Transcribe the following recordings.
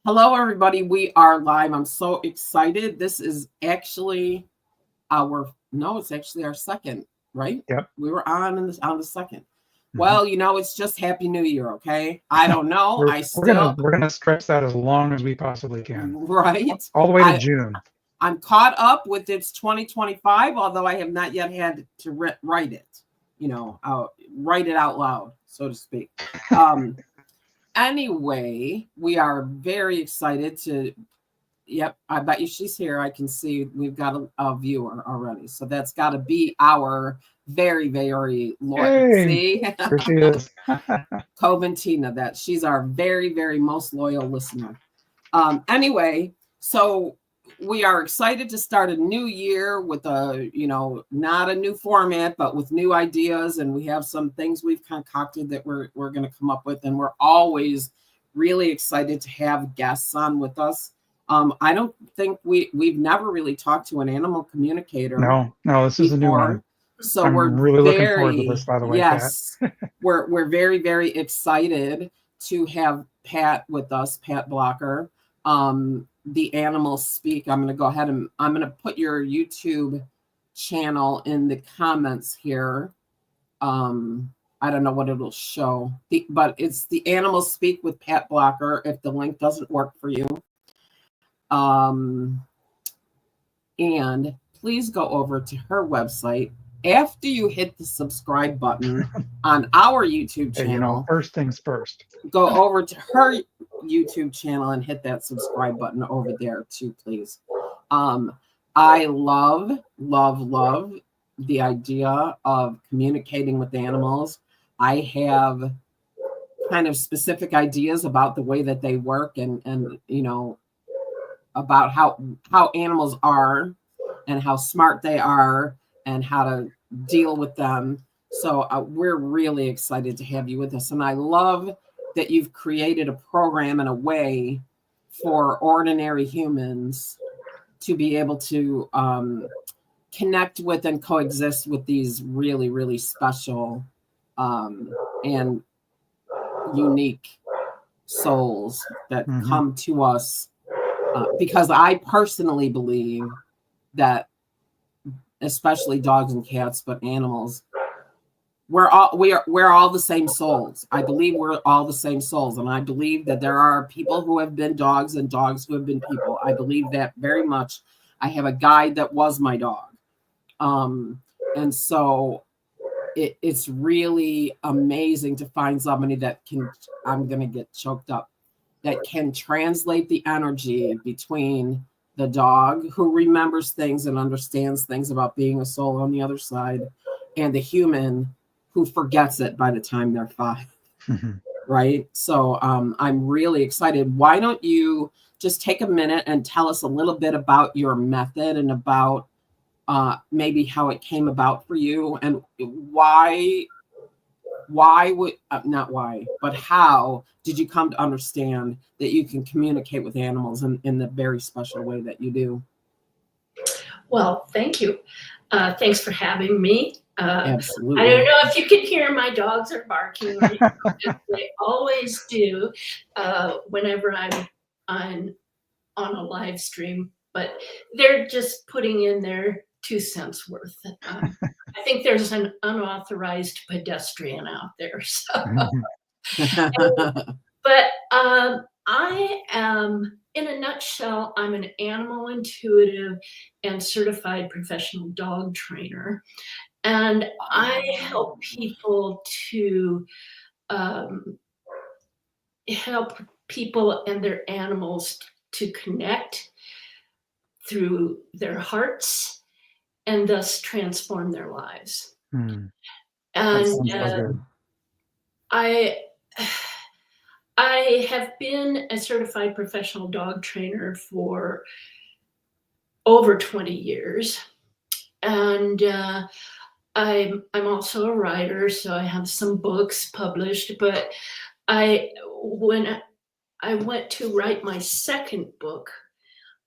Hello, everybody. We are live. I'm so excited. This is actually it's actually our second, right? Yep. We were on the second. Mhm. Well, it's just Happy New Year, okay? I don't know. We're gonna stretch that as long as we possibly can, Right. all the way to June. I'm caught up with it's 2025, although I have not yet had to write it, write it out loud, so to speak. Anyway, we are very excited to. Yep, I bet you she's here. I can see we've got a viewer already. So that's got to be our very, very loyal. Hey, See, here she is. Coventina, that she's our very, very most loyal listener. Anyway, so we are excited to start a new year with not a new format, but with new ideas. And we have some things we've concocted that we're going to come up with. And we're always really excited to have guests on with us. I don't think we've never really talked to an animal communicator. No, this is a new one. So I'm we're really looking forward to this, by the way, yes, Pat. we're very, very excited to have Pat with us, Pat Blocker. The AnimalSpeak. I'm going to go ahead and I'm going to put your YouTube channel in the comments here. I don't know what it'll show, but it's the AnimalSpeak with Pat Blocker. If the link doesn't work for you. And please go over to her website after you hit the subscribe button on our YouTube channel. First things first. Go over to her YouTube channel and hit that subscribe button over there too, please. I love the idea of communicating with animals. I have kind of specific ideas about the way that they work and about how animals are and how smart they are and how to deal with them. So we're really excited to have you with us. And I love that you've created a program and a way for ordinary humans to be able to connect with and coexist with these really, really special and unique souls that come to us. Because I personally believe that, especially dogs and cats, but animals, we're all the same souls. I believe we're all the same souls, and I believe that there are people who have been dogs and dogs who have been people. I believe that very much. I have a guide that was my dog, and so it's really amazing to find somebody that can. I'm gonna get choked up. That can translate the energy between the dog who remembers things and understands things about being a soul on the other side and the human who forgets it by the time they're 5. Right? So I'm really excited. Why don't you just take a minute and tell us a little bit about your method and about maybe how it came about for you and how did you come to understand that you can communicate with animals in the very special way that you do? Well, thank you. Thanks for having me. Absolutely. I don't know if you can hear my dogs are barking right now. They always do whenever I'm on a live stream, but they're just putting in their 2 cents worth. I think there's an unauthorized pedestrian out there. So. But I am, in a nutshell, I'm an animal intuitive and certified professional dog trainer. And I help people to help people and their animals to connect through their hearts and thus transform their lives. And I have been a certified professional dog trainer for over 20 years. And I'm also a writer, so I have some books published. But when I went to write my second book,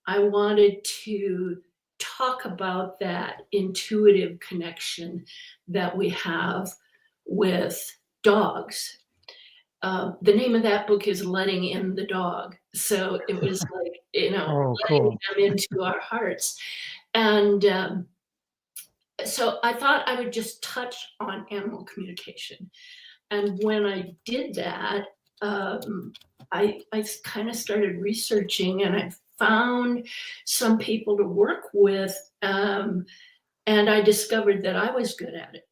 I wanted to talk about that intuitive connection that we have with dogs. The name of that book is Letting in the Dog. So it was like, Oh, letting cool. them into our hearts. And so I thought I would just touch on animal communication. And when I did that, I kind of started researching, and I found some people to work with, and I discovered that I was good at it.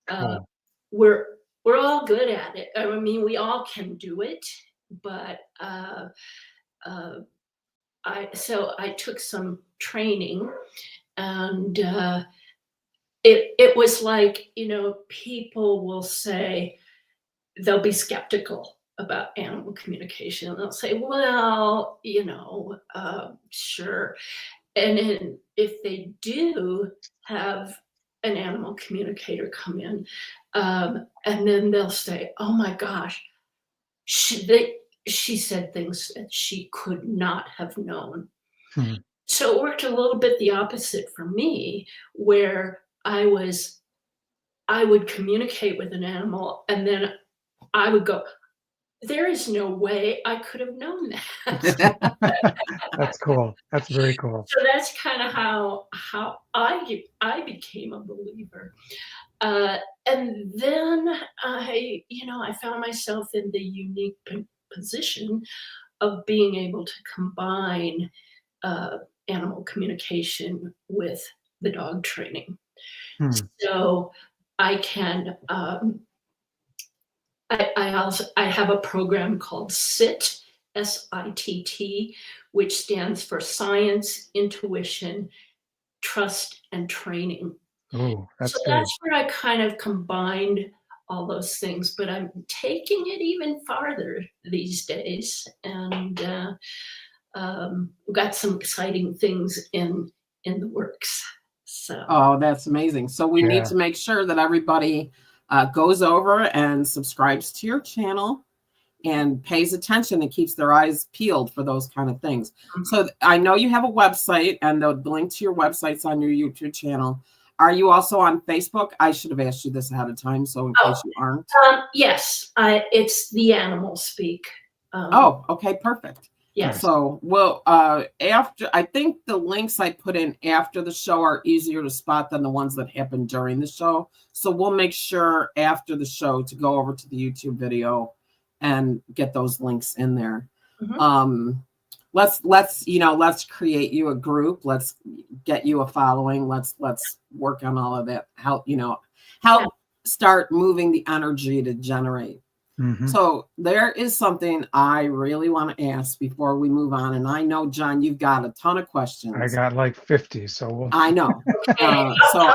Cool. We're all good at it. I mean, we all can do it, but I took some training, and it was like, people will say, they'll be skeptical about animal communication. They'll say, well, sure. And then if they do have an animal communicator come in, and then they'll say, oh my gosh, she said things that she could not have known. Hmm. So it worked a little bit the opposite for me, where I would communicate with an animal, and then I would go, there is no way I could have known that. That's cool. That's very cool. So that's kind of how I became a believer. And then I found myself in the unique position of being able to combine animal communication with the dog training. Hmm. So I can. I have a program called SITT, SITT, which stands for Science, Intuition, Trust, and Training. Oh, that's So good. that's where I kind of combined all those things, but I'm taking it even farther these days, and we've got some exciting things in the works. So Oh, that's amazing. So we need Yeah. to make sure that everybody goes over and subscribes to your channel and pays attention and keeps their eyes peeled for those kind of things. So I know you have a website, and the link to your website's on your YouTube channel. Are you also on Facebook? I should have asked you this ahead of time, so in case you aren't. Yes, it's the AnimalSpeak. Oh, okay, perfect. Yes. So, well, after, I think the links I put in after the show are easier to spot than the ones that happen during the show. So we'll make sure after the show to go over to the YouTube video and get those links in there. Mhm. Let's create you a group. Let's get you a following. Let's work on all of that. Help start moving the energy to generate. Mm-hmm. So there is something I really want to ask before we move on. And I know, John, you've got a ton of questions. I got like 50, so I know. So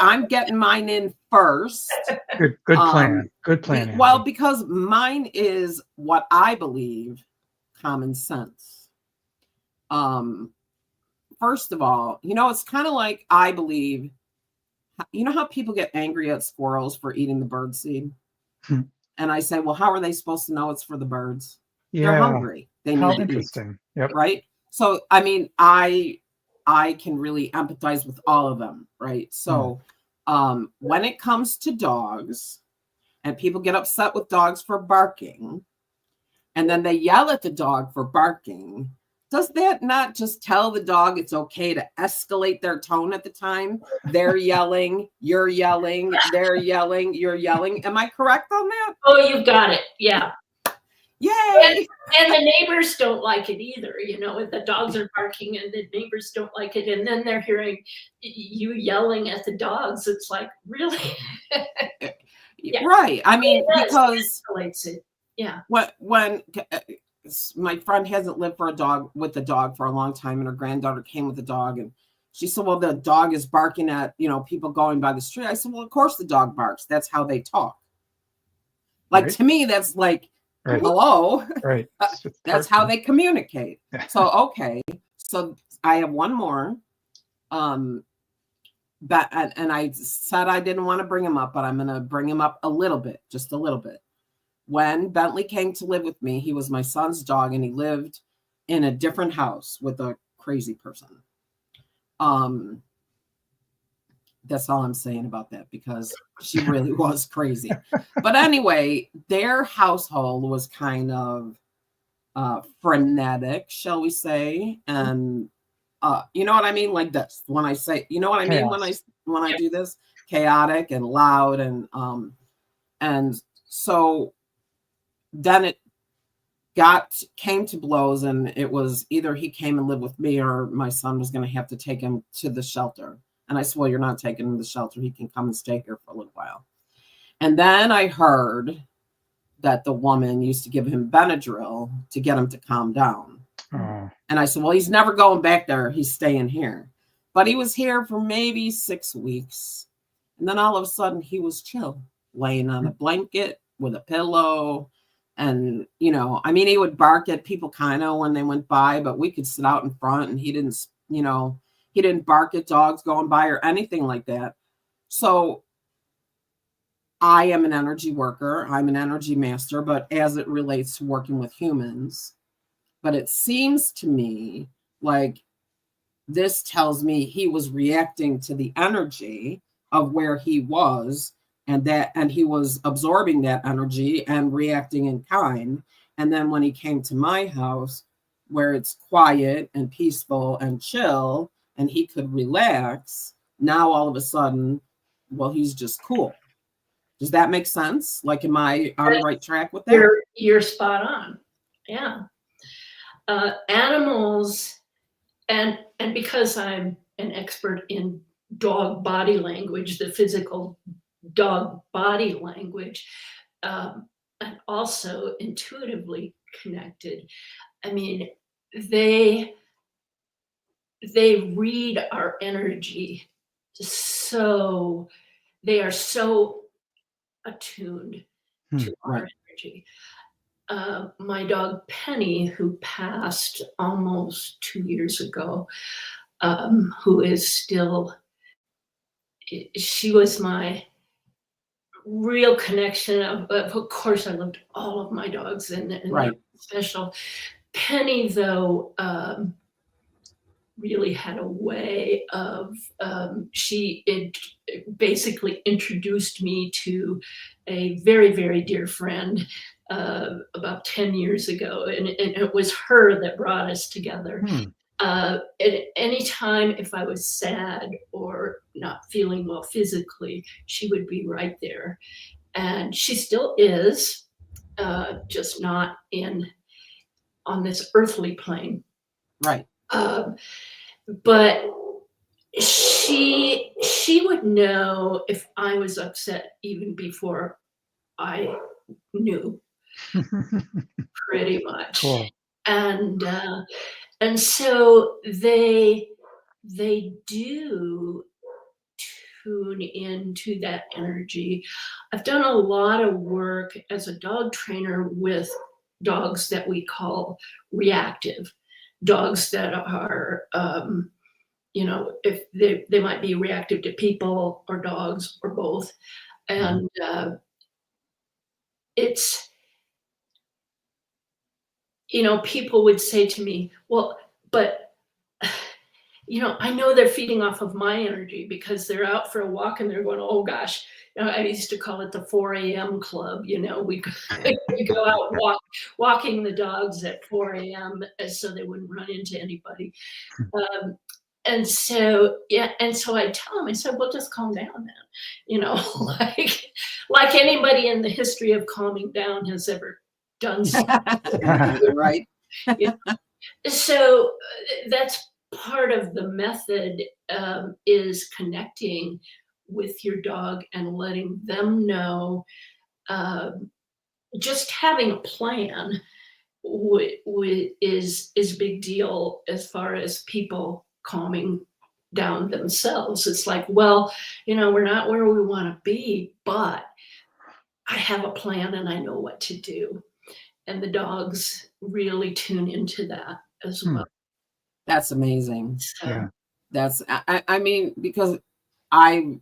I'm getting mine in first. Good plan. Good plan. Well, because mine is what I believe common sense. First of all, it's kind of like, I believe, how people get angry at squirrels for eating the bird seed? And I say, well, how are they supposed to know it's for the birds? Yeah. They're hungry. They need to interesting. eat. Yep. Right. So, I mean, I can really empathize with all of them. Right. So, when it comes to dogs, and people get upset with dogs for barking, and then they yell at the dog for barking, does that not just tell the dog it's okay to escalate their tone at the time? They're yelling, you're yelling, they're yelling, you're yelling. Am I correct on that? Oh, you've got it. Yeah. Yay! And the neighbors don't like it either. If the dogs are barking and the neighbors don't like it, and then they're hearing you yelling at the dogs, it's like, really? Yeah. Right. I mean, because it escalates it. Yeah. When my friend hasn't lived with a dog for a long time, and her granddaughter came with a dog, and she said, well, the dog is barking at, people going by the street. I said, well, of course the dog barks. That's how they talk. Like, to me, that's like, hello. Right. That's how they communicate. So, okay. So I have one more. But and I said I didn't want to bring him up, but I'm going to bring him up a little bit, just a little bit. When Bentley came to live with me, he was my son's dog, and he lived in a different house with a crazy person. That's all I'm saying about that, because she really was crazy. But anyway, their household was kind of frenetic, shall we say, and you know what I mean, like this. When I say, you know what I mean, when I do this, chaotic and loud, and so then it came to blows, and it was either he came and lived with me or my son was going to have to take him to the shelter. And I said, well, you're not taking him to the shelter. He can come and stay here for a little while. And then I heard that the woman used to give him Benadryl to get him to calm down. Oh. And I said, well, he's never going back there. He's staying here. But he was here for maybe 6 weeks. And then all of a sudden he was chill, laying on a blanket with a pillow. And, you know, I mean, he would bark at people kind of when they went by, but we could sit out in front and he didn't, you know, he didn't bark at dogs going by or anything like that. So I am an energy worker. I'm an energy master, but as it relates to working with humans, but it seems to me like this tells me he was reacting to the energy of where he was, and he was absorbing that energy and reacting in kind. And then when he came to my house, where it's quiet and peaceful and chill, and he could relax, now all of a sudden, well, he's just cool. Does that make sense? Like, am I on the right track with that? You're spot on. Yeah. Animals, and because I'm an expert in dog body language, the physical dog body language, and also intuitively connected. I mean, they read our energy, so they are so attuned to our energy. My dog Penny, who passed almost 2 years ago, who is still, she was my real connection. Of course, I loved all of my dogs, and Right. special. Penny, though, really had a way of, she basically introduced me to a very, very dear friend about 10 years ago. And it was her that brought us together. At any time, if I was sad or not feeling well physically, she would be right there. And she still is, just not on this earthly plane. Right. But she would know if I was upset even before I knew, pretty much. Cool. And so they do tune into that energy. I've done a lot of work as a dog trainer with dogs that we call reactive. Dogs that are, you know, if they might be reactive to people or dogs or both. And it's, you know, people would say to me, well, but, you know, I know they're feeding off of my energy because they're out for a walk and they're going, oh gosh, you know, I used to call it the 4 a.m. club. You know, we go out walking the dogs at 4 a.m. so they wouldn't run into anybody. And so I tell them, I said, well, just calm down then, you know, like anybody in the history of calming down has ever done something. Right. Yeah. So that's part of the method, is connecting with your dog and letting them know, just having a plan is a big deal as far as people calming down themselves. It's like, well, you know, we're not where we want to be, but I have a plan and I know what to do. And the dogs really tune into that as well. That's amazing. Yeah. That's, I mean, because I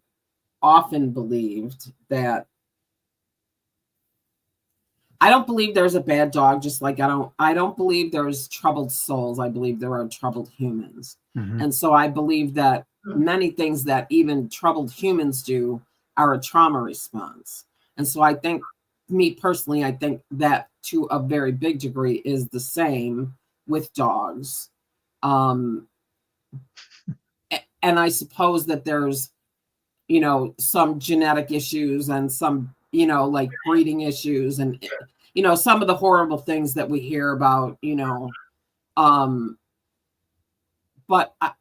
often believed that I don't believe there's a bad dog, just like I don't believe there's troubled souls. I believe there are troubled humans. And so I believe that many things that even troubled humans do are a trauma response. And so I think, me personally, I think that to a very big degree is the same with dogs. And I suppose that there's, some genetic issues and some, like breeding issues and, some of the horrible things that we hear about, but I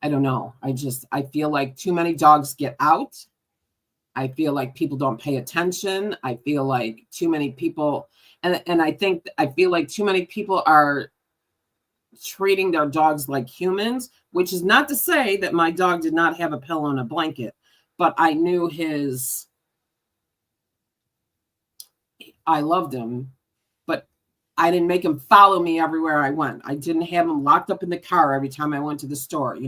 don't know. I feel like too many dogs get out. I feel like people don't pay attention. I feel like too many people, and I feel like too many people are treating their dogs like humans, which is not to say that my dog did not have a pillow and a blanket, but I knew I loved him, but I didn't make him follow me everywhere I went. I didn't have him locked up in the car every time I went to the store.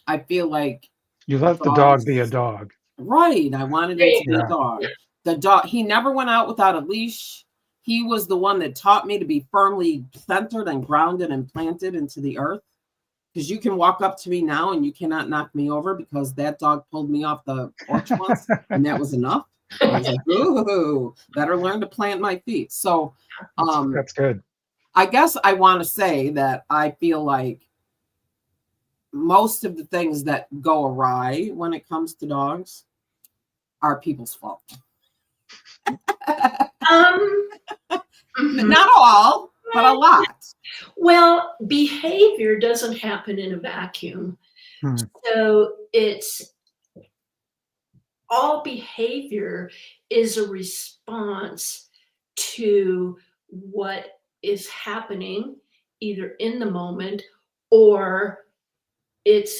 I feel like You let the dog be a dog. Right. I wanted him to be a dog. The dog, he never went out without a leash. He was the one that taught me to be firmly centered and grounded and planted into the earth. Because you can walk up to me now and you cannot knock me over because that dog pulled me off the porch once and that was enough. I was like, ooh, better learn to plant my feet. So that's good. I guess I want to say that I feel like most of the things that go awry when it comes to dogs are people's fault. Not all, but a lot. Well, behavior doesn't happen in a vacuum. So all behavior is a response to what is happening either in the moment or it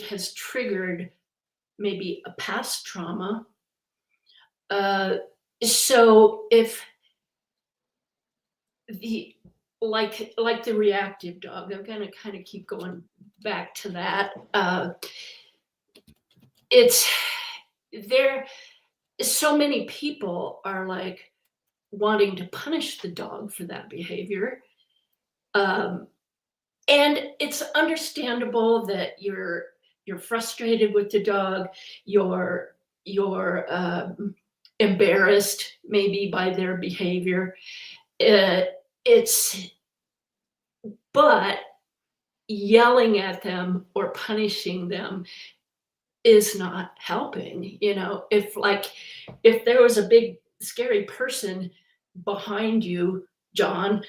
has triggered maybe a past trauma. So if like the reactive dog, I'm going to kind of keep going back to that. So many people are like wanting to punish the dog for that behavior. And it's understandable that you're frustrated with the dog, you're embarrassed maybe by their behavior. But yelling at them or punishing them is not helping. If there was a big scary person behind you, John,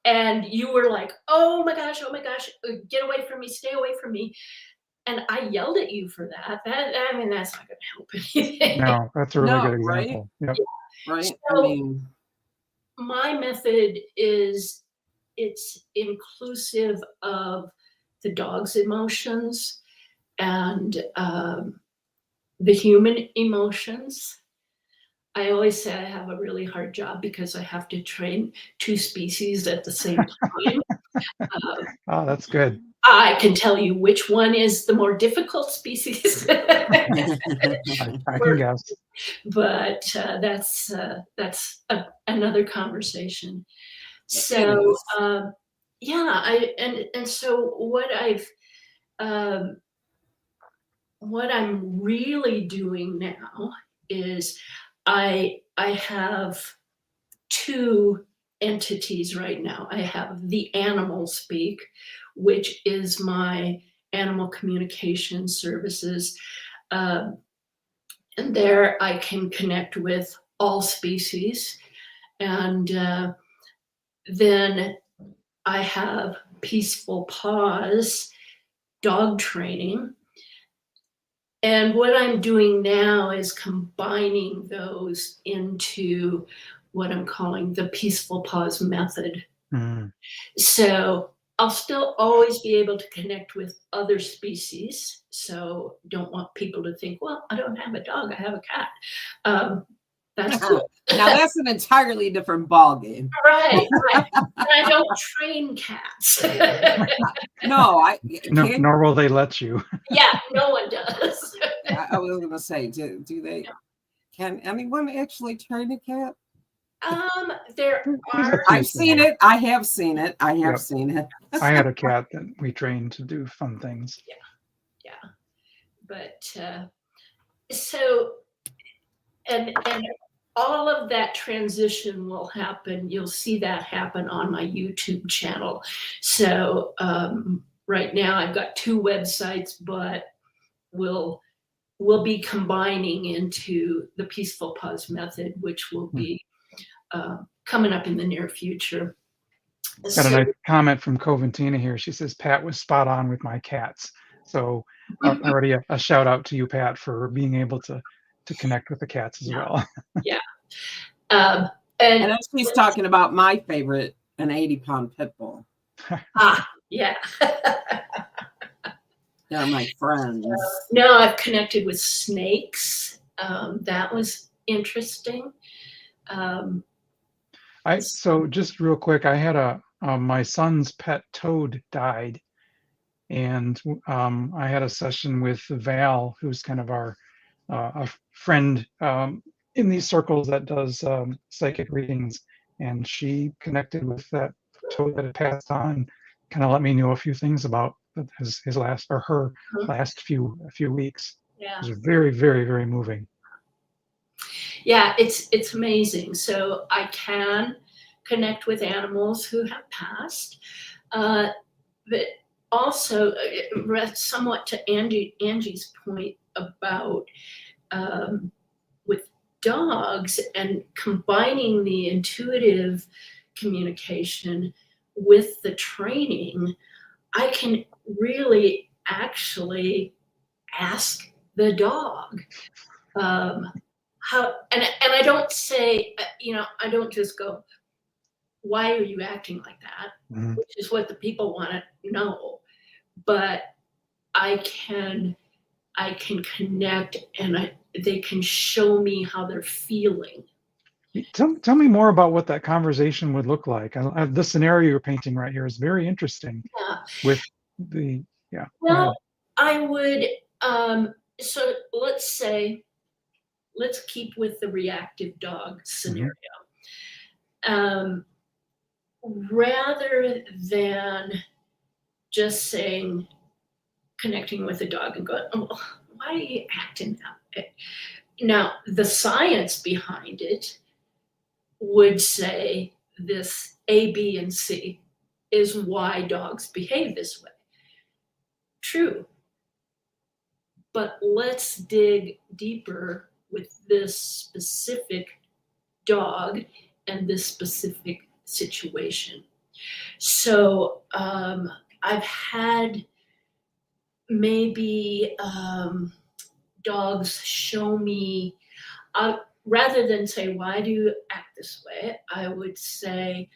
and you were like, oh my gosh, get away from me, stay away from me. And I yelled at you for that. That's not going to help anything. No, that's a really good example. Right? Yep. Right. So my method is it's inclusive of the dog's emotions and the human emotions. I always say I have a really hard job because I have to train two species at the same time. Oh, that's good. I can tell you which one is the more difficult species. I can guess. But that's another conversation. So so what I'm really doing now is I have two entities right now. I have the AnimalSpeak, which is my animal communication services. And there I can connect with all species. And then I have Peaceful Paws dog training. And what I'm doing now is combining those into what I'm calling the Peaceful Paws Method. So I'll still always be able to connect with other species. So don't want people to think, well, I don't have a dog, I have a cat. That's cool. Now that's an entirely different ballgame. Right. And I don't train cats. Nor will they let you. Yeah, no one does. I was going to say, do they? Can anyone actually train a cat? there There's a are. few I've seen things. it. I have seen it. I have Yep. seen it. I had a cat that we trained to do fun things. Yeah, but so and all of that transition will happen. You'll see that happen on my YouTube channel. So right now I've got 2 websites, but we'll be combining into the Peaceful Paws Method, which will be coming up in the near future. Got a So, nice comment from Coventina here. She says, Pat was spot on with my cats. So already a shout out to you, Pat, for being able to connect with the cats as well. yeah. And And then she's talking about my favorite, an 80-pound pit bull. yeah. They're my friends. Now I've connected with snakes. That was interesting. So just real quick, I had my son's pet toad died, and I had a session with Val, who's kind of our a friend in these circles that does psychic readings, and she connected with that toad that had passed on, kind of let me know a few things about his last or her last few weeks. Yeah. It was very, very, very moving. Yeah, it's amazing. So I can connect with animals who have passed, but also somewhat to Angie's point about with dogs and combining the intuitive communication with the training, I can really actually ask the dog how, and I don't say, I don't just go, why are you acting like that? Mhm. Which is what the people want to know. But I can connect, and they can show me how they're feeling. Tell me more about what that conversation would look like. The scenario you're painting right here is very interesting. Yeah. With the go Well, ahead. I would. So let's keep with the reactive dog scenario. Rather than just saying, connecting with the dog and going, oh, why are you acting that way? Now, the science behind it would say this A, B, and C is why dogs behave this way. True. But let's dig deeper with this specific dog and this specific situation. So I've had maybe dogs show me, rather than say, why do you act this way? I would say,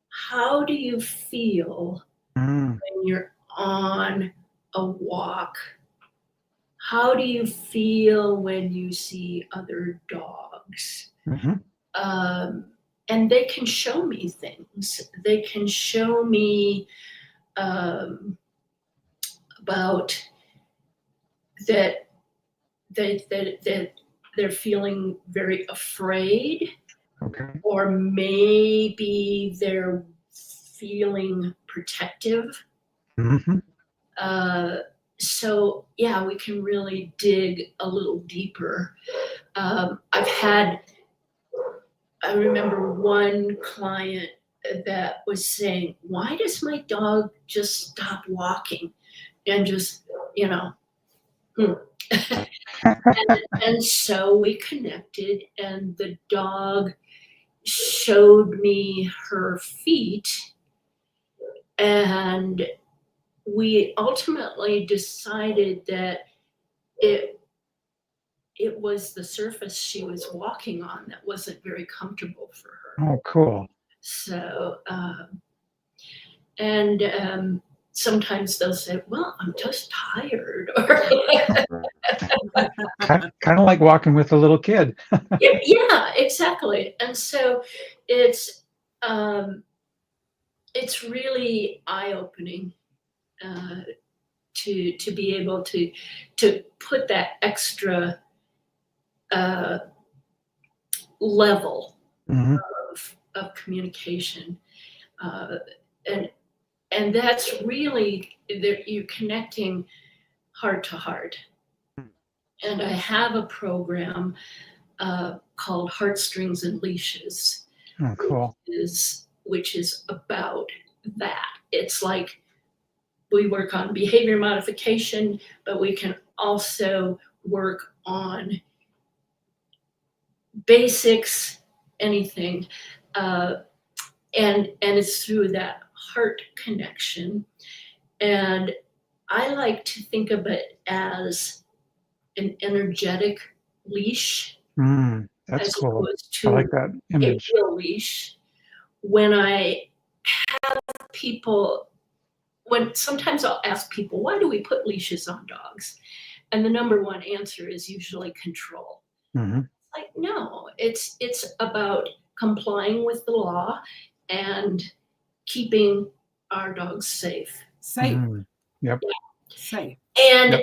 how do you feel when you're on a walk? How do you feel when you see other dogs? And they can show me things. They can show me about that they're feeling very afraid, or maybe they're feeling protective. So yeah, we can really dig a little deeper. I remember one client that was saying, why does my dog just stop walking and just, and so we connected, and the dog showed me her feet, and we ultimately decided that it was the surface she was walking on that wasn't very comfortable for her. Oh, cool. So, and sometimes they'll say, well, I'm just tired. Kind of like walking with a little kid. Yeah, exactly. And so it's really eye-opening to be able to put that extra level of communication. And that's really, you're connecting heart to heart. And I have a program called Heartstrings and Leashes. Oh, cool. Which is about that. It's like we work on behavior modification, but we can also work on basics, anything. And it's through that heart connection. And I like to think of it as an energetic leash. That's as cool. opposed to I like that image. a real leash. When I have people, sometimes I'll ask people, why do we put leashes on dogs? And the number one answer is usually control. Like, no, it's about complying with the law and keeping our dogs safe. Safe. Yep. Safe. And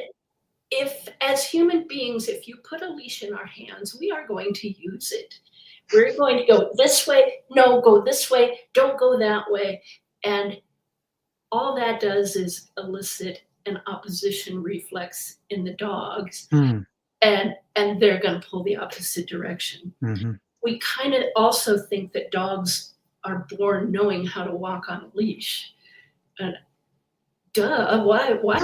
if, as human beings, if you put a leash in our hands, we are going to use it. We're going to go this way, no, go this way, don't go that way. And all that does is elicit an opposition reflex in the dogs. And they're going to pull the opposite direction. We kind of also think that dogs are born knowing how to walk on a leash. And duh, why would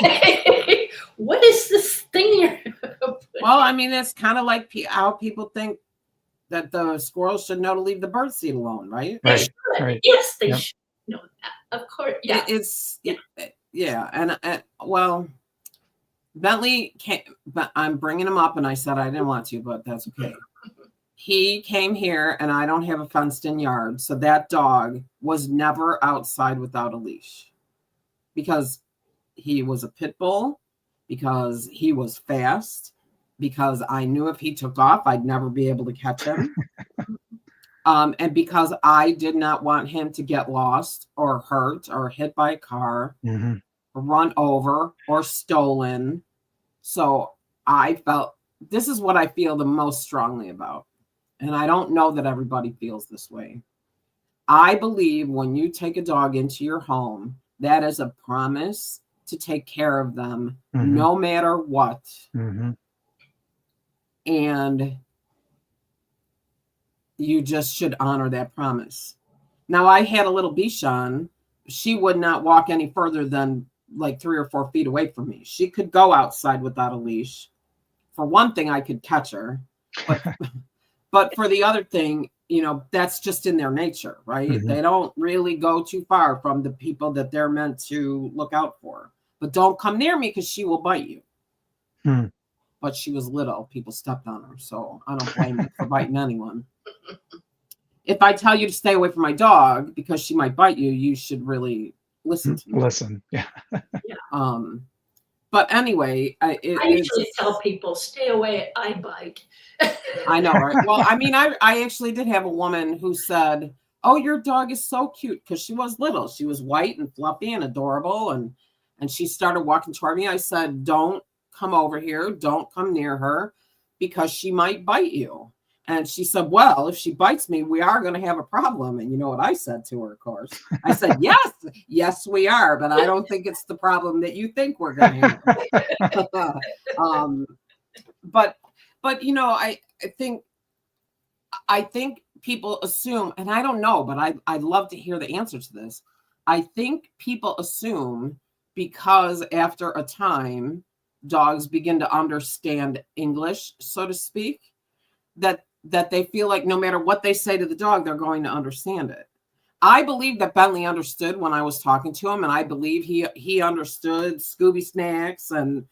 they? What is this thing you're Well, I mean, it's kind of like how people think that the squirrels should know to leave the birdseed alone, right? Right. Yes, they should know that. Of course. Yeah. And well, Bentley came, but I'm bringing him up, and I said I didn't want to, but that's okay. He came here, and I don't have a fenced-in yard, so that dog was never outside without a leash because he was a pit bull, because he was fast, because I knew if he took off, I'd never be able to catch him. And because I did not want him to get lost or hurt or hit by a car, run over or stolen. So I felt, this is what I feel the most strongly about. And I don't know that everybody feels this way. I believe when you take a dog into your home, that is a promise to take care of them no matter what. And you just should honor that promise. Now, I had a little Bichon. She would not walk any further than like 3 or 4 feet away from me. She could go outside without a leash. For one thing, I could catch her. But for the other thing, that's just in their nature, right? They don't really go too far from the people that they're meant to look out for. But don't come near me because she will bite you. But she was little. People stepped on her. So I don't blame you for biting anyone. If I tell you to stay away from my dog because she might bite you, you should really listen to me. Yeah. But anyway, I usually tell people, stay away, I bite. I know, right? Well, I mean, I actually did have a woman who said, oh, your dog is so cute, because she was little. She was white and fluffy and adorable. And she started walking toward me. I said, don't come over here. Don't come near her because she might bite you. And she said, well, if she bites me, we are going to have a problem. And you know what I said to her, of course? I said, yes, we are. But I don't think it's the problem that you think we're going to have. But I think people assume, and I don't know, but I'd love to hear the answer to this. I think people assume because after a time, dogs begin to understand English, so to speak, that they feel like no matter what they say to the dog, they're going to understand it. I believe that Bentley understood when I was talking to him, and I believe he understood Scooby snacks and,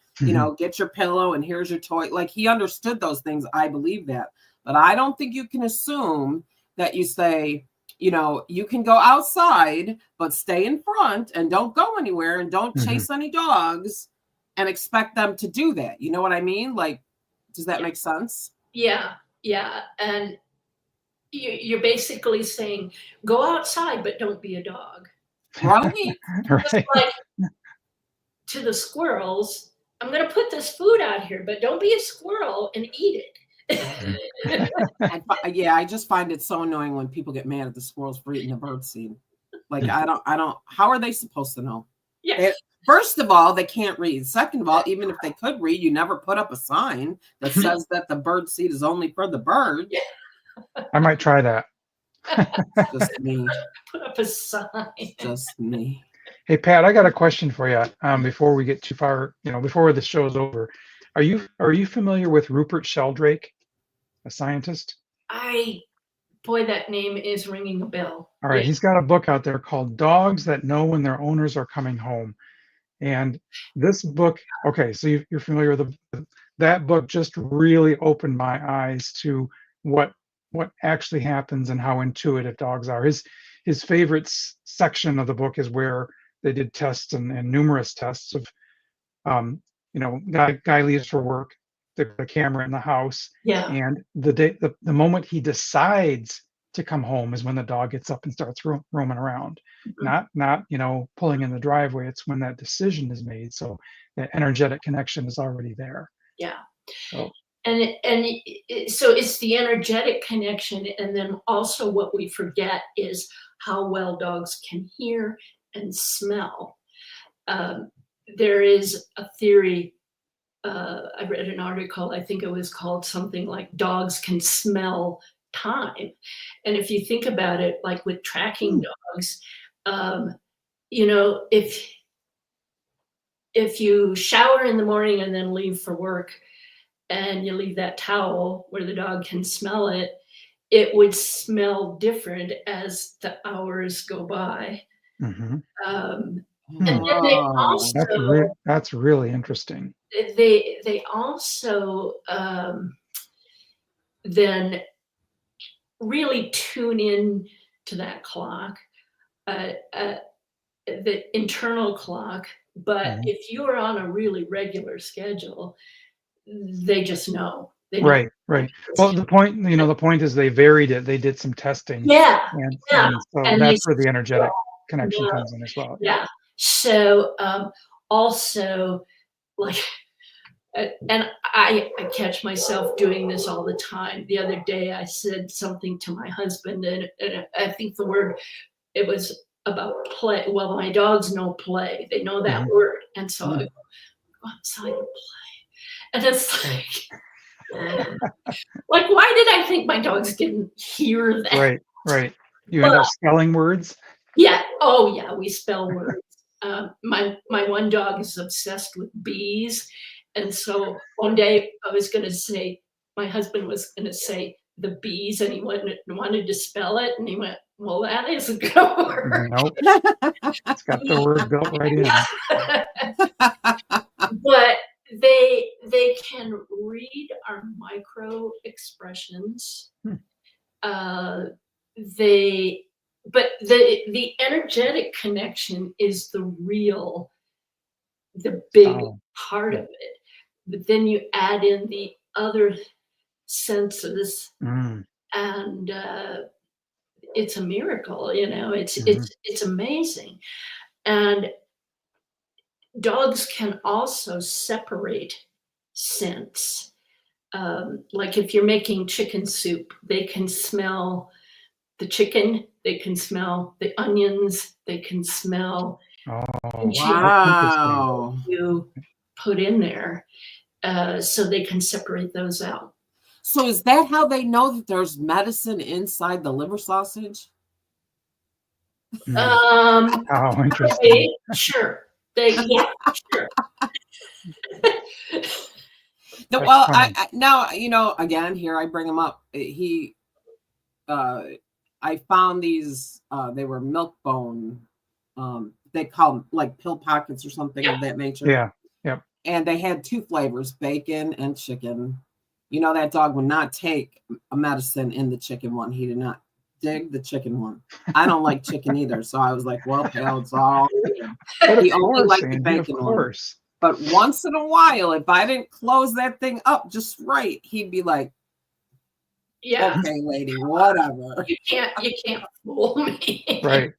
get your pillow and here's your toy. Like, he understood those things. I believe that. But I don't think you can assume that you say, you can go outside, but stay in front and don't go anywhere and don't chase any dogs and expect them to do that. You know what I mean? Like, does that make sense? Yeah. And you're basically saying, go outside, but don't be a dog. Right. Just like to the squirrels, I'm going to put this food out here, but don't be a squirrel and eat it. Yeah, I just find it so annoying when people get mad at the squirrels for eating the bird seed. Like, I don't, how are they supposed to know? Yeah. First of all, they can't read. Second of all, even if they could read, you never put up a sign that says that the bird seed is only for the birds. I might try that. It's just me. Put up a sign. It's just me. Hey, Pat, I got a question for you before we get too far, before the show is over. Are you familiar with Rupert Sheldrake, a scientist? Boy, that name is ringing a bell. All right, Yeah. he's got a book out there called Dogs That Know When Their Owners Are Coming Home. And this book, okay, so you're familiar with that book just really opened my eyes to what actually happens and how intuitive dogs are. His favorite section of the book is where they did tests and numerous tests of, guy leaves for work, the camera in the house, Yeah. and the moment he decides to come home is when the dog gets up and starts roaming around. Not pulling in the driveway. It's when that decision is made. So that energetic connection is already there. Yeah. So. So it's the energetic connection, and then also what we forget is how well dogs can hear and smell. There is a theory. I read an article. I think it was called something like "Dogs Can Smell Time," and if you think about it, like with tracking dogs, if you shower in the morning and then leave for work, and you leave that towel where the dog can smell it, it would smell different as the hours go by. Mm-hmm. And then they also, that's really interesting. They also then really tune in to that clock, the internal clock. But if you are on a really regular schedule, they just know. Right. Well, the point is they varied it. They did some testing. Yeah. And so and that's where the energetic connection comes in as well. Yeah. So also, like, and I catch myself doing this all the time. The other day I said something to my husband, and I think it was about play. Well, my dogs know play. They know that word. And so I go outside and play. And it's like, why did I think my dogs didn't hear that? Right. You end up spelling words? Yeah. Oh, yeah. We spell words. My one dog is obsessed with bees. And so one day my husband was going to say the bees, and he wanted to spell it. And he went, well, that isn't going to work. Nope. It's got the word built right in. But they can read our micro expressions. But the energetic connection is the big part of it. But then you add in the other senses, and it's a miracle. It's amazing. And dogs can also separate scents. Like if you're making chicken soup, they can smell the chicken, they can smell the onions, they can smell wow. you put in there, so they can separate those out. So is that how they know that there's medicine inside the liver sausage? Oh, interesting. Sure. Sure. Well, I now, again, here I bring him up. I found these, they were milk bone, they call them like pill pockets or something of that nature. Yeah. Yep. And they had 2 flavors, bacon and chicken. That dog would not take a medicine in the chicken one. He did not dig the chicken one. I don't like chicken either. So I was like, well, pal, it's all. He only liked the bacon one. But once in a while, if I didn't close that thing up just right, he'd be like, yeah, okay, lady, whatever. You can't fool me. Right.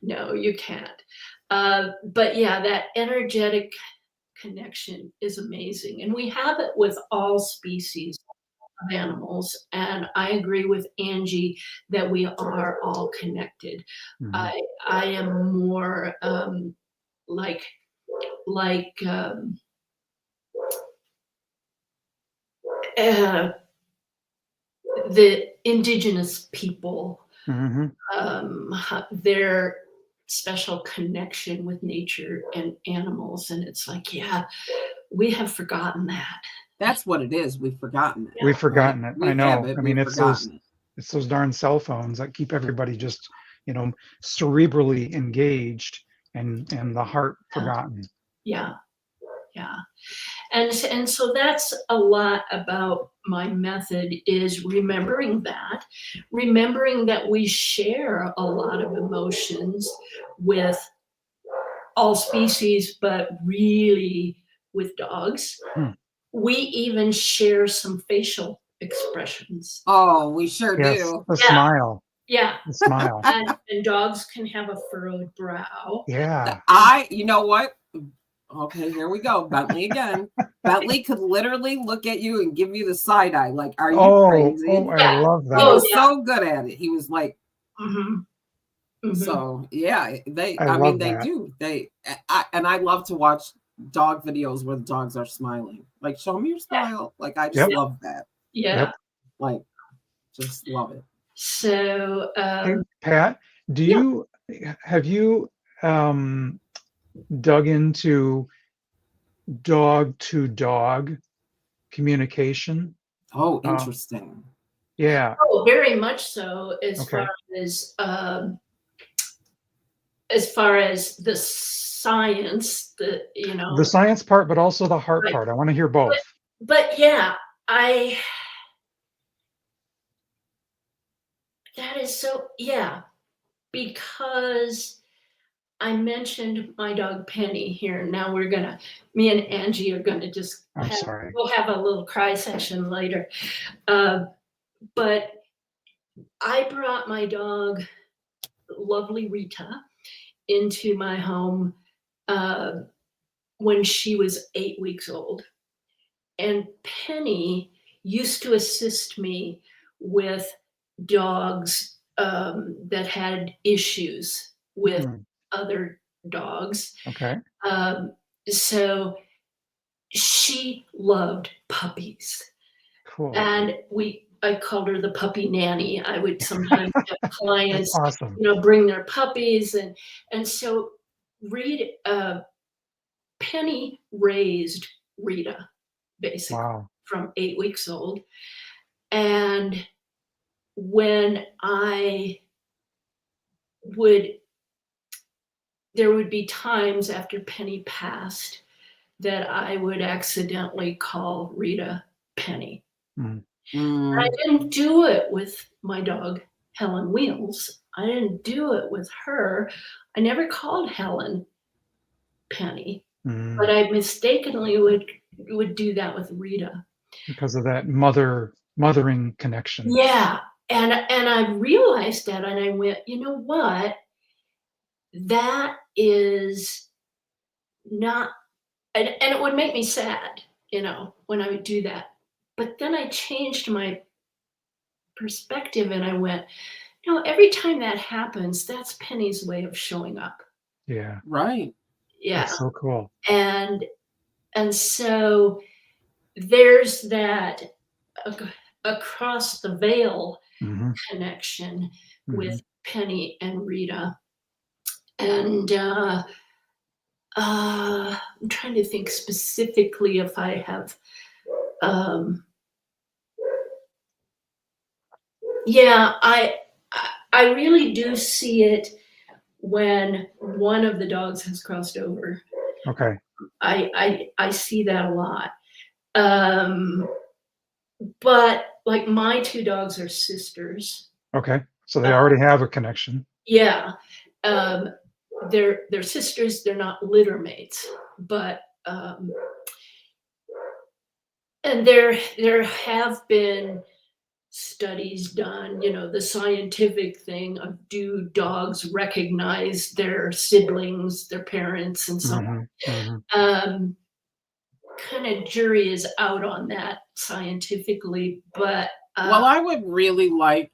No, you can't. But yeah, that energetic connection is amazing. And we have it with all species of animals. And I agree with Angie that we are all connected. Mhm. I am more like uh, the indigenous people, Mhm. their special connection with nature and animals. And it's like, yeah, we have forgotten that. That's what it is. We've forgotten it. We've forgotten Right? it. We I have know. it. I mean, We've forgotten it. it's those darn cell phones that keep everybody just, cerebrally engaged and the heart forgotten. Yeah, yeah. And so that's a lot about my method, is remembering that we share a lot of emotions with all species, but really with dogs. Hmm. We even share some facial expressions. Oh, we sure Yes, do. the Yeah. smile. Yeah. The smile. And dogs can have a furrowed brow. Yeah. You know what? Okay, here we go. Bentley again. Bentley could literally look at you and give you the side eye. Like, are you crazy? Oh, I Yeah. love He that. was yeah. so good at it. He was like, Mhm. Mhm. so yeah, I I mean, love they that. do. And I love to watch dog videos where the dogs are smiling. Like, show me your smile. Like, I just Yep. love that. Yeah. Yep. Like, just love it. So Hey, Pat, have you dug into dog to dog communication? Oh, interesting. Yeah. oh, very much so, Okay. As far as the science, The science part, but also the heart Right. part. I want to hear both. But yeah, that is so, yeah, because I mentioned my dog Penny here. Now me and Angie are gonna just I'm sorry. we'll have a little cry session later. But I brought my dog, lovely Rita, into my home when she was 8 weeks old. And Penny used to assist me with dogs that had issues with Mhm. other dogs. Okay. So she loved puppies. Cool. And I called her the puppy nanny. I would sometimes have That's clients, awesome. bring their puppies, and so Penny raised Rita, basically, Wow. from 8 weeks old. And when there would be times after Penny passed that I would accidentally call Rita Penny. Mm. I didn't do it with my dog, Helen Wheels. I didn't do it with her. I never called Helen Penny, but I mistakenly would do that with Rita. Because of that mothering connection. Yeah. And I realized that, and I went, you know what? That is not, and it would make me sad, when I would do that. But then I changed my perspective and I went, no, every time that happens, that's Penny's way of showing up. Yeah. Right. Yeah. That's so cool. And so there's that across the veil Mhm. connection Mhm. with Penny and Rita. And I'm trying to think specifically if I have yeah, I really do see it when one of the dogs has crossed over. Okay. I see that a lot. But like my two dogs are sisters. Okay. So they already have a connection. Yeah. They're sisters, they're not litter mates, but and there have been studies done, the scientific thing of, do dogs recognize their siblings, their parents, and so on. Mhm. Mhm. kind of jury is out on that scientifically, but well, I would really like,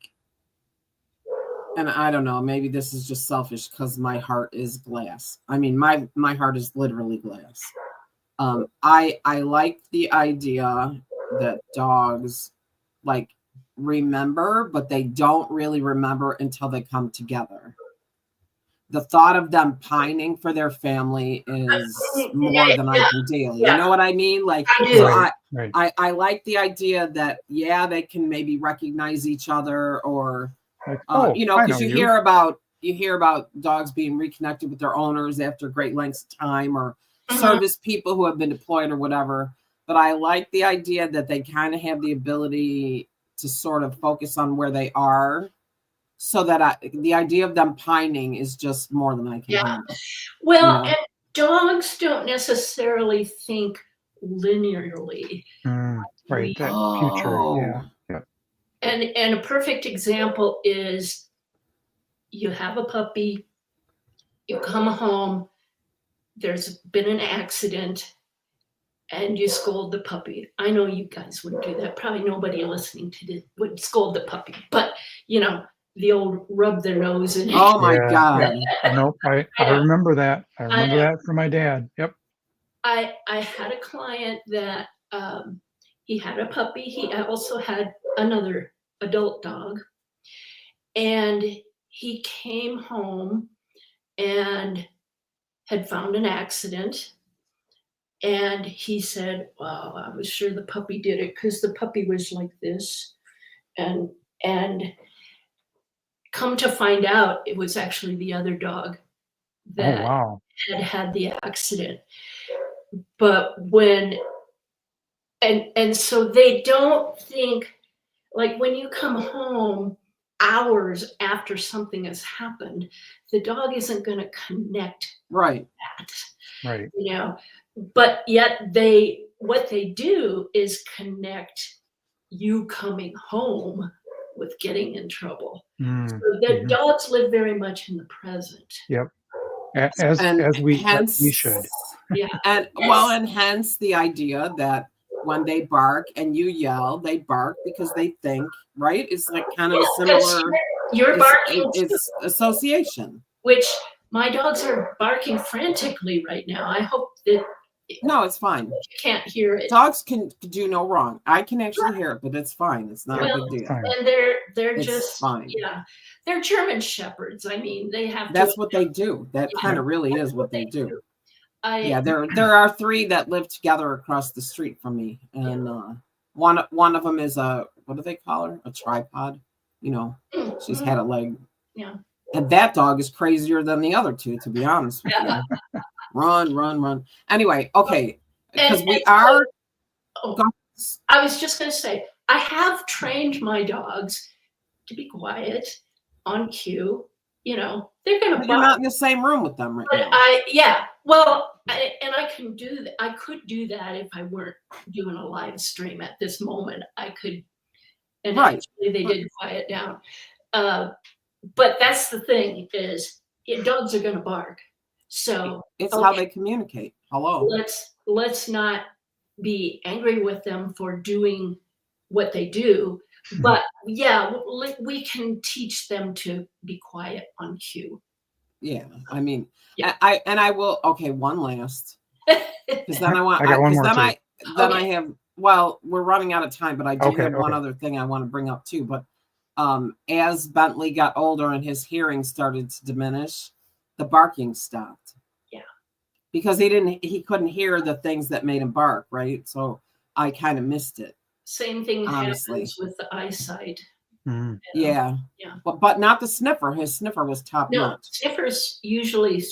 and I don't know, maybe this is just selfish because my heart is glass. I mean, my heart is literally glass. I like the idea that dogs like remember, but they don't really remember until they come together. The thought of them pining for their family is more than I can deal. You know what I mean? Like, I do. so Right. I like the idea that, yeah, they can maybe recognize each other, or Like, you know, I because you hear about dogs being reconnected with their owners after great lengths of time, or service people who have been deployed or whatever. But I like the idea that they kind of have the ability to sort of focus on where they are, so that the idea of them pining is just more than I can handle. Well, you know? and dogs don't necessarily think linearly. Right. That future. Yeah. Yeah. And a perfect example is you have a puppy, you come home, there's been an accident, and you scold the puppy. I know you guys wouldn't do that. Probably nobody listening to this would scold the puppy, but you know, the old rub their nose in it. Oh my God. Nope. I remember that. I remember that from my dad. Yep. I had a client that he had a puppy. He also had another adult dog. And he came home and had found an accident. And he said, "Wow, I was sure the puppy did it, because the puppy was like this." And come to find out, it was actually the other dog that had the accident. But and so they don't think, like, when you come home hours after something has happened, the dog isn't going to connect that. Right. You know, but yet what they do is connect you coming home with getting in trouble. So the dogs live very much in the present. Yep. As we should. Yeah. And hence the idea that when they bark and you yell, they bark because they think, right? It's like kind of a similar. You're barking. It's association. Which my dogs are barking frantically right now. I hope that. No, it's fine. You can't hear it. Dogs can do no wrong. I can actually hear it, but it's fine. It's not a big deal. And they're just fine. Yeah, they're German shepherds. I mean, they have. That's what they do. That kind of really is what they do. There are 3 that live together across the street from me, and one of them is what do they call her? A tripod. You know, she's had a leg. Yeah. And that dog is crazier than the other 2, to be honest with you. Run. Anyway, okay, because I was just going to say, I have trained my dogs to be quiet on cue. You know, they're going to. You're not in the same room with them right now. I can do that. I could do that if I weren't doing a live stream at this moment. I could, and actually they did quiet down. But that's the thing is, dogs are going to bark. So it's how they communicate. Hello. Let's not be angry with them for doing what they do, but we can teach them to be quiet on cue. Yeah, I mean, I will. Okay, one last, because then I got one more. I have. Well, we're running out of time, but I do have one other thing I want to bring up too. But as Bentley got older and his hearing started to diminish, the barking stopped. Yeah. Because he couldn't hear the things that made him bark, right? So I kind of missed it. Same thing happens with the eyesight. Mm. Yeah. But not the sniffer. His sniffer was top notch. Sniffers usually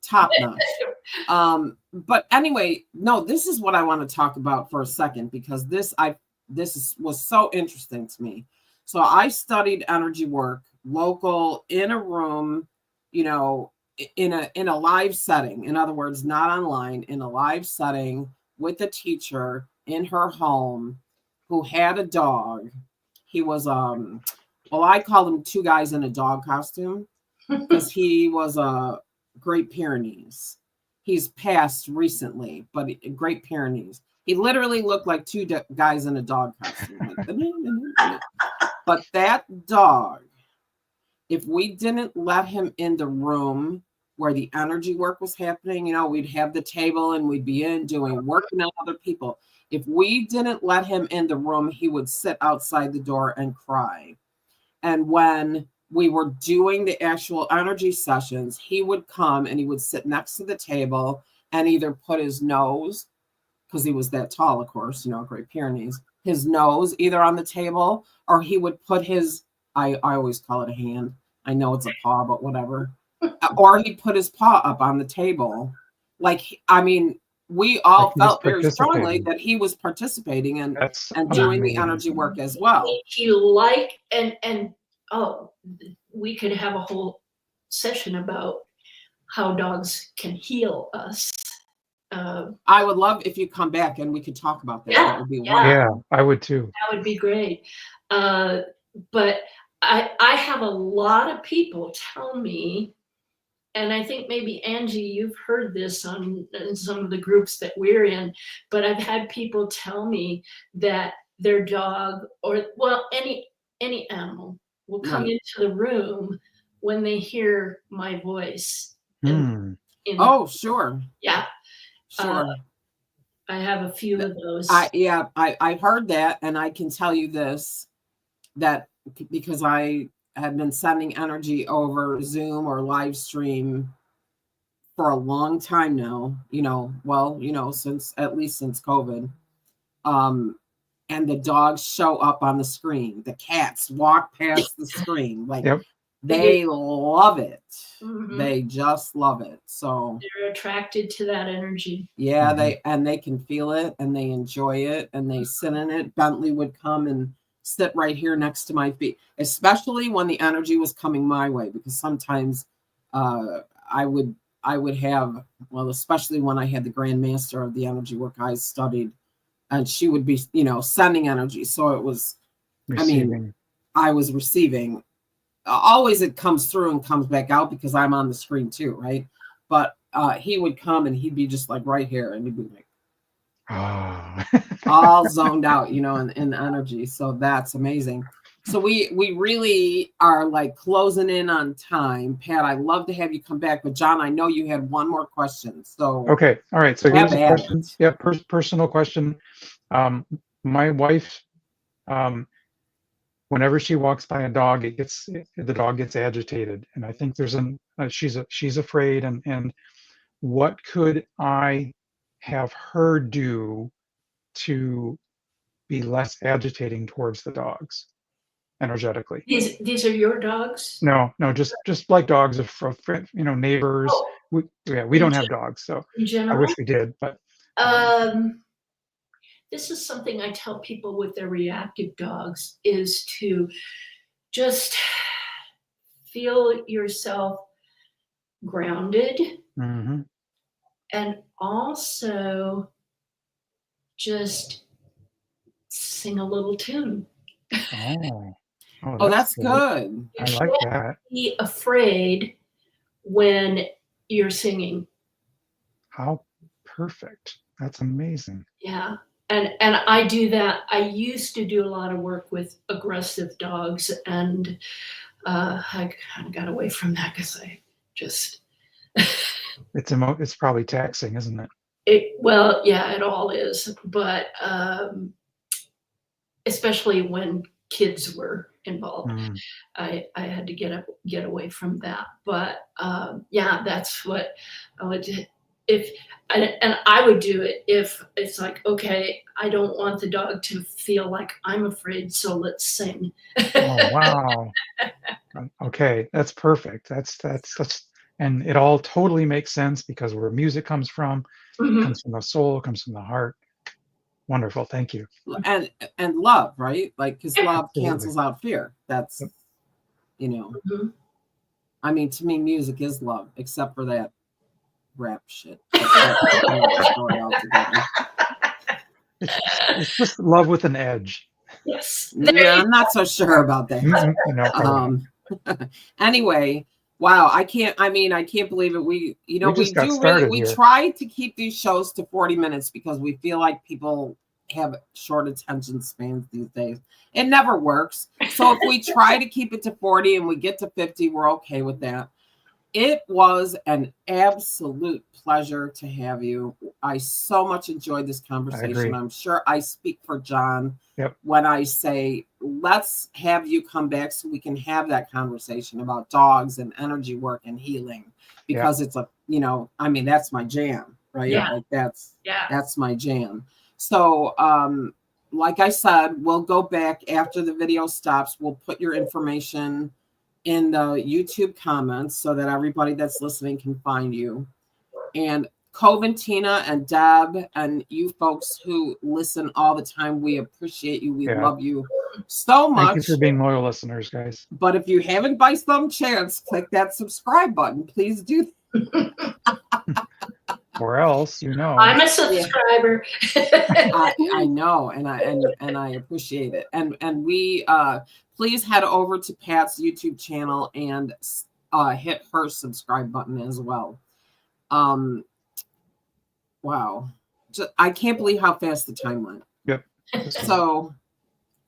top notch. But anyway, no, this is what I want to talk about for a second, because this was so interesting to me. So I studied energy work local in a room, you know, in a live setting. In other words, not online, in a live setting with a teacher in her home who had a dog. He was I call them 2 guys in a dog costume, because he was a Great Pyrenees. He's passed recently, but Great Pyrenees. He literally looked like two guys in a dog costume. But that dog, if we didn't let him in the room where the energy work was happening, you know, we'd have the table and we'd be in doing working on other people. If we didn't let him in the room, he would sit outside the door and cry. And when we were doing the actual energy sessions, he would come and he would sit next to the table and either put his nose, because he was that tall, of course, you know, Great Pyrenees, his nose either on the table, or he would put his, I always call it a hand. I know it's a paw, but whatever. Or he'd put his paw up on the table. Like, I mean, we all felt very strongly that he was participating and doing the energy work as well. He liked, and we could have a whole session about how dogs can heal us. I would love if you come back and we could talk about that. Yeah, that would be yeah. wonderful. Yeah, I would too. That would be great. But I have a lot of people tell me, and I think maybe Angie, you've heard this in some of the groups that we're in, but I've had people tell me that their dog or, well, any animal will come into the room when they hear my voice. Oh, sure. Yeah. Sure. I have a few of those. I heard that, and I can tell you this, that because I have been sending energy over Zoom or live stream for a long time now, since at least since COVID. And the dogs show up on the screen. The cats walk past the screen. Like they love it. Mm-hmm. They just love it. So they're attracted to that energy. Yeah, they can feel it and they enjoy it and they sit in it. Bentley would come and sit right here next to my feet, especially when the energy was coming my way, because sometimes I would have, well, especially when I had the Grand Master of the energy work I studied, and she would be, sending energy. So it was, receiving. I was receiving. Always it comes through and comes back out because I'm on the screen too, right? But he would come and he'd be just like right here and he'd be like, all zoned out, in energy. So that's amazing. So we really are like closing in on time. Pat, I'd love to have you come back, but John, I know you had one more question. So okay, all right. So here's a question. Yeah, personal question. My wife, whenever she walks by a dog, the dog gets agitated, and I think there's she's afraid. And what could I have her do to be less agitating towards the dogs energetically? These are your dogs? No, just like dogs of neighbors. Oh. We don't have dogs, so I wish we did. But this is something I tell people with their reactive dogs, is to just feel yourself grounded, mm-hmm. and also just sing a little tune. Oh, that's good. I like that. Be afraid when you're singing. How perfect. That's amazing. Yeah. And I do that. I used to do a lot of work with aggressive dogs, and I kind of got away from that because I just it's probably taxing, isn't it? It all is, but especially when kids were involved, I had to get away from that. But that's what I would do. I would do it if it's like, okay, I don't want the dog to feel like I'm afraid, so let's sing. Oh, wow. Okay, that's perfect. That's and it all totally makes sense because where music comes from, mm-hmm. It comes from the soul, it comes from the heart. Wonderful, thank you. And love, right? Like, because love cancels out fear. That's, mm-hmm. I mean, to me, music is love, except for that rap shit. It's just love with an edge. Yes. Yeah, I'm not so sure about that. Mm-hmm. Anyway, Wow, I can't believe it. We just got started we here. try to keep these shows to 40 minutes because we feel like people have short attention spans these days. It never works. So if we try to keep it to 40 and we get to 50, we're okay with that. It was an absolute pleasure to have you. I so much enjoyed this conversation. I'm sure I speak for John when I say, let's have you come back so we can have that conversation about dogs and energy work and healing, because it's a, that's my jam, right? Yeah. Like that's my jam. So, like I said, we'll go back after the video stops. We'll put your information in the YouTube comments so that everybody that's listening can find you. And Coventina and Deb and you folks who listen all the time, we appreciate you. We love you so much. Thank you for being loyal listeners, guys. But if you haven't by some chance, click that subscribe button. Please do. Or else, I'm a subscriber. I know, and I appreciate it. And we please head over to Pat's YouTube channel and hit her subscribe button as well. Wow, I can't believe how fast the time went. Yep. So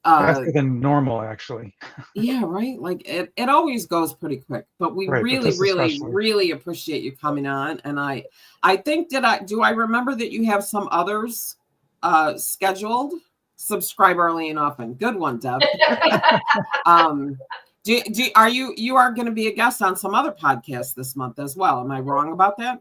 faster than normal, actually. Yeah, right. Like it always goes pretty quick, but we really appreciate you coming on. And I think do I remember that you have some others scheduled? Subscribe early and often. Good one, Deb. Are you are going to be a guest on some other podcasts this month as well? Am I wrong about that?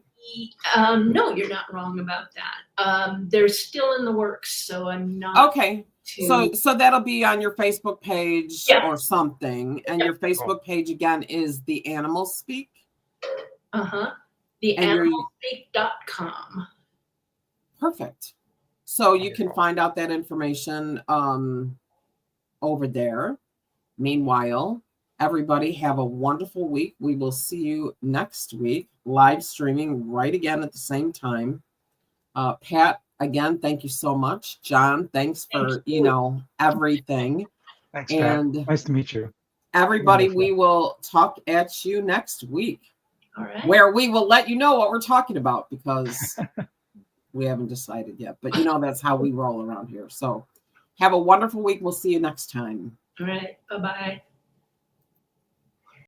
No, you're not wrong about that. They're still in the works, so I'm not. Okay. So that'll be on your Facebook page or something. And your Facebook page again is the AnimalSpeak. The AnimalSpeak.com. Perfect. So you can find out that information over there. Meanwhile, everybody have a wonderful week. We will see you next week, live streaming right again at the same time. Pat, again, thank you so much. John, thanks for everything. Thanks, and Pat. Nice to meet you. Everybody, we will talk at you next week. All right. Where we will let you know what we're talking about, because we haven't decided yet. But that's how we roll around here. So have a wonderful week. We'll see you next time. All right. Bye-bye.